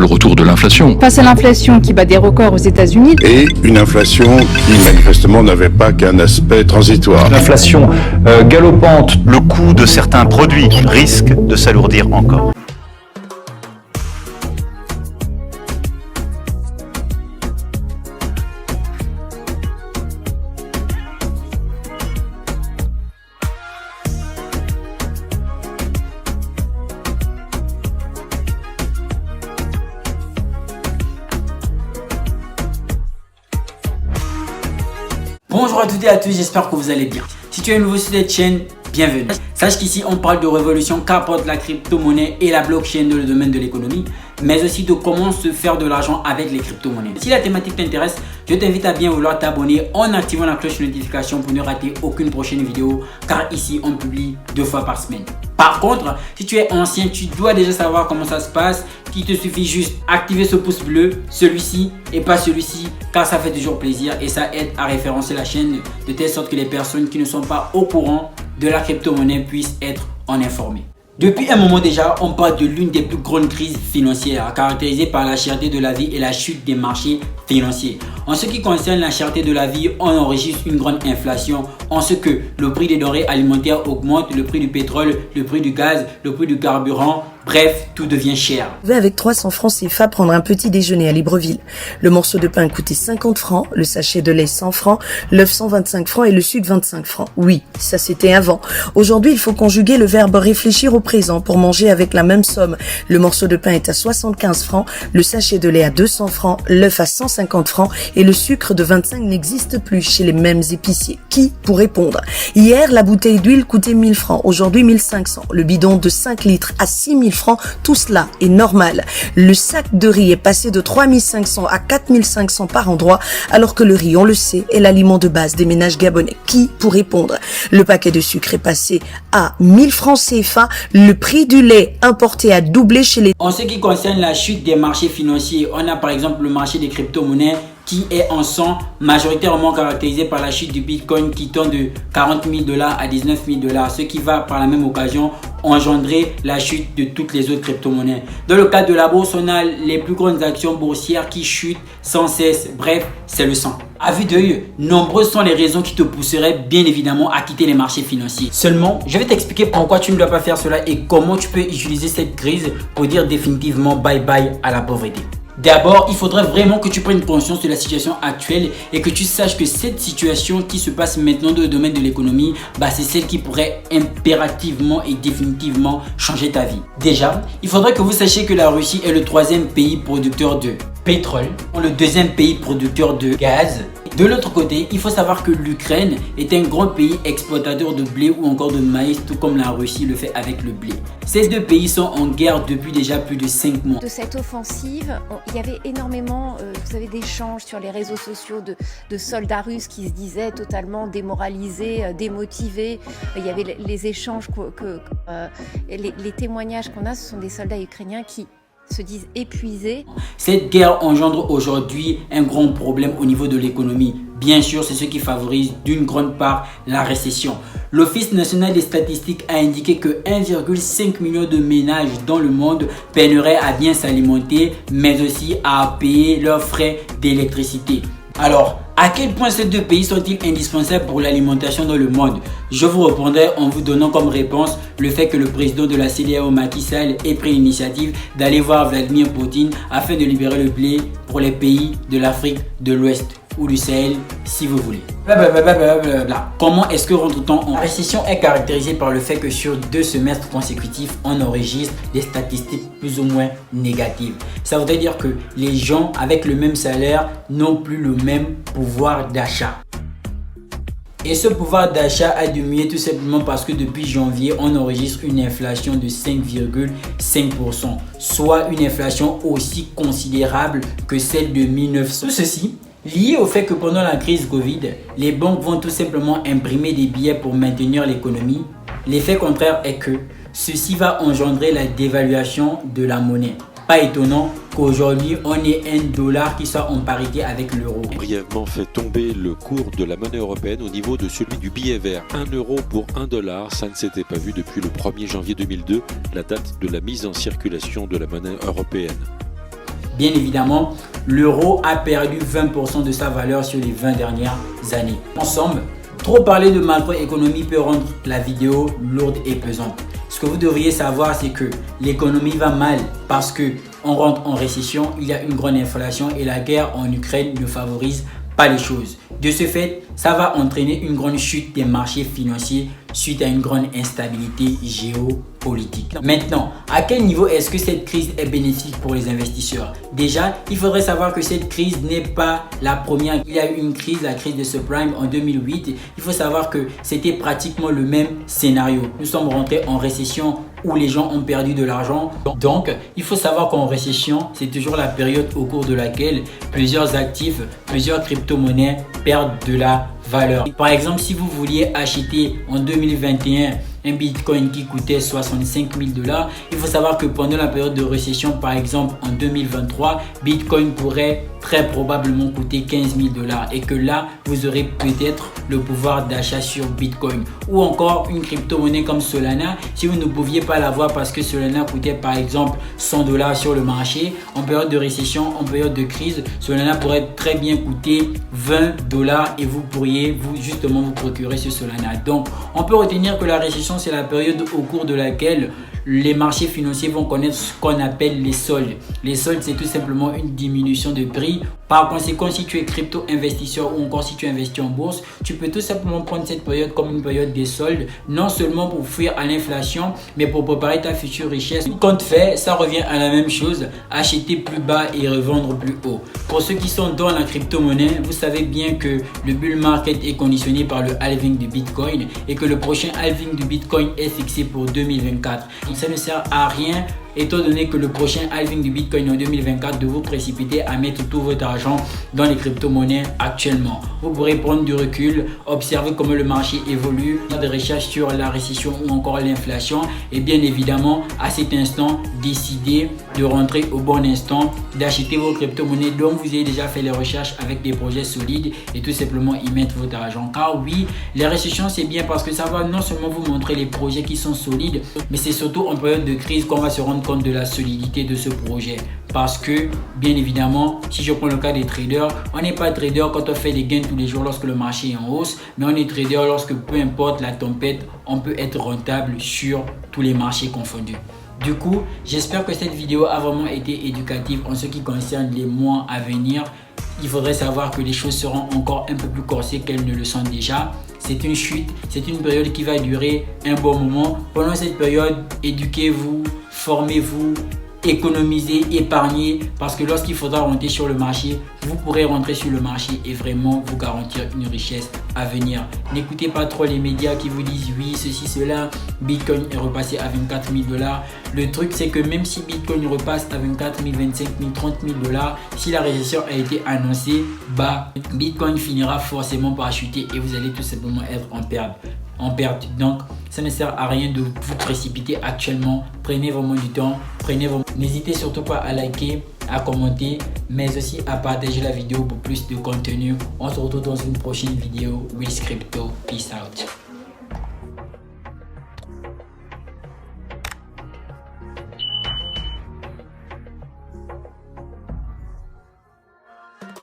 retour de l'inflation. Face à l'inflation qui bat des records aux États-Unis. Et une inflation qui manifestement n'avait pas qu'un aspect transitoire. L'inflation galopante, le coût de certains produits risque de s'alourdir encore. Bonjour à toutes et à tous, j'espère que vous allez bien. Si tu es nouveau sur cette chaîne, bienvenue. Sache qu'ici on parle de révolution qu'apporte la crypto-monnaie et la blockchain dans le domaine de l'économie, mais aussi de comment se faire de l'argent avec les crypto-monnaies. Si la thématique t'intéresse, je t'invite à bien vouloir t'abonner en activant la cloche de notification pour ne rater aucune prochaine vidéo, car ici on publie 2 fois par semaine. Par contre, si tu es ancien, tu dois déjà savoir comment ça se passe. Il te suffit juste d'activer ce pouce bleu, celui-ci et pas celui-ci, car ça fait toujours plaisir et ça aide à référencer la chaîne de telle sorte que les personnes qui ne sont pas au courant de la crypto-monnaie puissent être en informées. Depuis un moment déjà, on parle de l'une des plus grandes crises financières caractérisée par la cherté de la vie et la chute des marchés financiers. En ce qui concerne la cherté de la vie, on enregistre une grande inflation en ce que le prix des denrées alimentaires augmente, le prix du pétrole, le prix du gaz, le prix du carburant, bref, tout devient cher. Vous pouvez avec 300 francs CFA prendre un petit déjeuner à Libreville. Le morceau de pain coûtait 50 francs, le sachet de lait 100 francs, l'œuf 125 francs et le sucre 25 francs. Oui, ça c'était avant. Aujourd'hui, il faut conjuguer le verbe réfléchir au présent pour manger avec la même somme. Le morceau de pain est à 75 francs, le sachet de lait à 200 francs, l'œuf à 150 francs et le sucre de 25 n'existe plus chez les mêmes épiciers. Qui pour répondre? Hier, la bouteille d'huile coûtait 1000 francs, aujourd'hui 1500. Le bidon de 5 litres à 6000 francs, tout cela est normal. Le sac de riz est passé de 3500 à 4500 par endroit, alors que le riz, on le sait, est l'aliment de base des ménages gabonais. Qui pour répondre? Le paquet de sucre est passé à 1000 francs CFA, le prix du lait importé a doublé chez les... En ce qui concerne la chute des marchés financiers, on a par exemple le marché des crypto-monnaies qui est en sang, majoritairement caractérisé par la chute du Bitcoin qui tombe de 40 000 $ à 19 000 $, ce qui va par la même occasion engendrer la chute de toutes les autres crypto-monnaies. Dans le cas de la bourse, on a les plus grandes actions boursières qui chutent sans cesse. Bref, c'est le sang. À vue d'œil, nombreuses sont les raisons qui te pousseraient bien évidemment à quitter les marchés financiers. Seulement, je vais t'expliquer pourquoi tu ne dois pas faire cela et comment tu peux utiliser cette crise pour dire définitivement bye bye à la pauvreté. D'abord, il faudrait vraiment que tu prennes conscience de la situation actuelle et que tu saches que cette situation qui se passe maintenant dans le domaine de l'économie, c'est celle qui pourrait impérativement et définitivement changer ta vie. Déjà, il faudrait que vous sachiez que la Russie est le 3e pays producteur de pétrole, le 2e pays producteur de gaz. De l'autre côté, il faut savoir que l'Ukraine est un grand pays exportateur de blé ou encore de maïs, tout comme la Russie le fait avec le blé. Ces deux pays sont en guerre depuis déjà plus de 5 mois. De cette offensive, il y avait énormément d'échanges sur les réseaux sociaux de soldats russes qui se disaient totalement démoralisés, démotivés. Il y avait les échanges, les témoignages qu'on a, ce sont des soldats ukrainiens qui se disent épuisés. Cette guerre engendre aujourd'hui un grand problème au niveau de l'économie. Bien sûr, c'est ce qui favorise d'une grande part la récession. L'Office national des statistiques a indiqué que 1,5 million de ménages dans le monde peineraient à bien s'alimenter, mais aussi à payer leurs frais d'électricité. Alors, à quel point ces deux pays sont-ils indispensables pour l'alimentation dans le monde? Je vous répondrai en vous donnant comme réponse le fait que le président de la CEDEAO, Macky Sall, ait pris l'initiative d'aller voir Vladimir Poutine afin de libérer le blé pour les pays de l'Afrique de l'Ouest ou du Sahel, si vous voulez. Blablabla. Comment est-ce que rentre-t-on en récession? Est caractérisée par le fait que sur 2 semestres consécutifs, on enregistre des statistiques plus ou moins négatives. Ça voudrait dire que les gens avec le même salaire n'ont plus le même pouvoir d'achat. Et ce pouvoir d'achat a diminué tout simplement parce que depuis janvier, on enregistre une inflation de 5,5%, soit une inflation aussi considérable que celle de 1900. Tout ceci lié au fait que pendant la crise Covid, les banques vont tout simplement imprimer des billets pour maintenir l'économie. L'effet contraire est que ceci va engendrer la dévaluation de la monnaie. Pas étonnant qu'aujourd'hui on ait $1 qui soit en parité avec l'euro. Brièvement fait tomber le cours de la monnaie européenne au niveau de celui du billet vert. 1 euro pour $1, ça ne s'était pas vu depuis le 1er janvier 2002, la date de la mise en circulation de la monnaie européenne. Bien évidemment, l'euro a perdu 20% de sa valeur sur les 20 dernières années. Ensemble, trop parler de macroéconomie peut rendre la vidéo lourde et pesante. Ce que vous devriez savoir, c'est que l'économie va mal parce qu'on rentre en récession, il y a une grande inflation et la guerre en Ukraine ne favorise pas les choses. De ce fait, ça va entraîner une grande chute des marchés financiers suite à une grande instabilité géopolitique. Maintenant, à quel niveau est-ce que cette crise est bénéfique pour les investisseurs? Déjà, il faudrait savoir que cette crise n'est pas la première. Il y a eu une crise, la crise de subprime en 2008. Il faut savoir que c'était pratiquement le même scénario. Nous sommes rentrés en récession où les gens ont perdu de l'argent. Donc, il faut savoir qu'en récession, c'est toujours la période au cours de laquelle plusieurs actifs, plusieurs crypto-monnaies perdent de la valeur. Par exemple, si vous vouliez acheter en 2021 un bitcoin qui coûtait 65 000 $, il faut savoir que pendant la période de récession, par exemple en 2023, bitcoin pourrait très probablement coûter 15 000 $ et que là, vous aurez peut-être le pouvoir d'achat sur bitcoin. Ou encore une crypto-monnaie comme Solana, si vous ne pouviez pas l'avoir parce que Solana coûtait par exemple 100 $ sur le marché, en période de récession, en période de crise, Solana pourrait très bien coûter 20 $ et vous pourriez justement vous procurer ce Solana. Donc, on peut retenir que la récession, c'est la période au cours de laquelle les marchés financiers vont connaître ce qu'on appelle les soldes. Les soldes, c'est tout simplement une diminution de prix. Par conséquent, si tu es crypto-investisseur ou encore si tu investis en bourse, tu peux tout simplement prendre cette période comme une période des soldes, non seulement pour fuir à l'inflation, mais pour préparer ta future richesse. Quand fait, ça revient à la même chose, acheter plus bas et revendre plus haut. Pour ceux qui sont dans la crypto-monnaie, vous savez bien que le bull market est conditionné par le halving du Bitcoin et que le prochain halving du Bitcoin est fixé pour 2024. Ça ne sert à rien, étant donné que le prochain halving du Bitcoin en 2024, de vous précipiter à mettre tout votre argent dans les crypto-monnaies actuellement. Vous pourrez prendre du recul, observer comment le marché évolue, faire des recherches sur la récession ou encore l'inflation et bien évidemment à cet instant décider de rentrer au bon instant, d'acheter vos crypto-monnaies dont vous avez déjà fait les recherches avec des projets solides et tout simplement y mettre votre argent. Car oui, les récessions c'est bien parce que ça va non seulement vous montrer les projets qui sont solides, mais c'est surtout en période de crise qu'on va se rendre compte de la solidité de ce projet. Parce que, bien évidemment, si je prends le cas des traders, on n'est pas trader quand on fait des gains tous les jours lorsque le marché est en hausse, mais on est trader lorsque peu importe la tempête, on peut être rentable sur tous les marchés confondus. Du coup, j'espère que cette vidéo a vraiment été éducative en ce qui concerne les mois à venir. Il faudrait savoir que les choses seront encore un peu plus corsées qu'elles ne le sont déjà. C'est une chute, c'est une période qui va durer un bon moment. Pendant cette période, éduquez-vous, formez-vous, économisez, épargnez, parce que lorsqu'il faudra rentrer sur le marché, vous pourrez rentrer sur le marché et vraiment vous garantir une richesse à venir. N'écoutez pas trop les médias qui vous disent oui, ceci, cela, Bitcoin est repassé à 24 000 $. Le truc, c'est que même si Bitcoin repasse à 24 000, 25 000, 30 000 $, si la récession a été annoncée, Bitcoin finira forcément par chuter et vous allez tout simplement être en perte. Donc, ça ne sert à rien de vous précipiter actuellement. Prenez vraiment du temps. N'hésitez surtout pas à liker, à commenter, mais aussi à partager la vidéo pour plus de contenu. On se retrouve dans une prochaine vidéo with Crypto. Peace out.